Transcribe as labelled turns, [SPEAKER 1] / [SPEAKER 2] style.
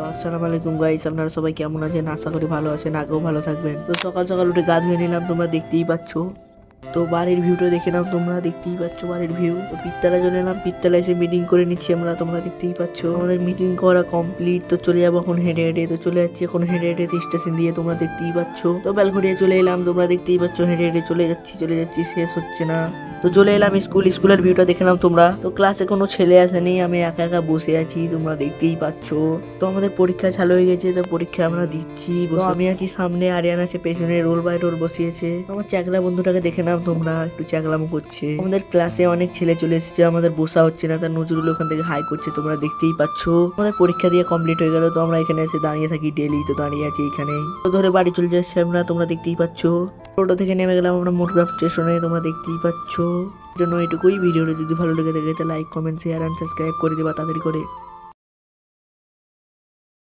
[SPEAKER 1] আসসালামু আলাইকুম গাইস, আপনারা সবাই কেমন আছেন? আশা করি ভালো আছেন, আগেও ভালো থাকবেন। তো সকাল সকাল উঠে গা ধুয়ে নিলাম, তোমরা দেখতেই পাচ্ছ। তো বাড়ির ভিউটা দেখে নাও, তোমরা দেখতেই পাচ্ছ বাড়ির ভিউ। তো পিত্তালায় চলে এলাম, পিত্তালায় এসে মিটিং করে নিচ্ছি আমরা, তোমরা দেখতেই পাচ্ছ। আমাদের মিটিং করা কমপ্লিট। তো চলে যাবো এখন হেঁটে হেঁটে। তো চলে যাচ্ছি এখন হেঁটে হেঁটে স্টেশন দিয়ে, তোমরা দেখতেই পাচ্ছ। তো ব্যালঘড়িয়া চলে এলাম, তোমরা দেখতেই পাচ্ছ। হেঁটে হেঁটে চলে যাচ্ছি, শেষ হচ্ছে না। তো চলে এলাম স্কুলের ভিউটা দেখে নাও তোমরা। তো ক্লাসে কোনো ছেলে আসেনি, আমি একা একা বসে আছি, তোমরা দেখতেই পাচ্ছ। তো আমাদের পরীক্ষা চালু হয়ে গেছে, তো পরীক্ষা আমরা দিচ্ছি। তো আমি আছি সামনে, আরিয়ান আছে পেছনে, রোল বাই রোল বসিয়েছে। আমার চ্যাকলা বন্ধুটাকে দেখে নাও তোমরা, একটু চ্যাকলামো করছে। আমাদের ক্লাসে অনেক ছেলে চলে এসেছে, আমাদের বসা হচ্ছে না, তার নজরুল ওখান থেকে হাই করছে, তোমরা দেখতেই পাচ্ছ। আমাদের পরীক্ষা দিয়ে কমপ্লিট হয়ে গেল। তো আমরা এখানে এসে দাঁড়িয়ে থাকি ডেলি, তো দাঁড়িয়ে আছি এখানেই। তো ধরে বাড়ি চলে যাচ্ছি আমরা, তোমরা দেখতেই পাচ্ছ। টোটো থেকে নেমে গেলাম আমরা মোটগ্রাম স্টেশনে, তোমরা দেখতেই পাচ্ছ। জন্য এটুকুই। ভিডিওটা যদি ভালো লেগে থাকে তাহলে like, comment, share and subscribe করে দেবা তাড়াতাড়ি করে।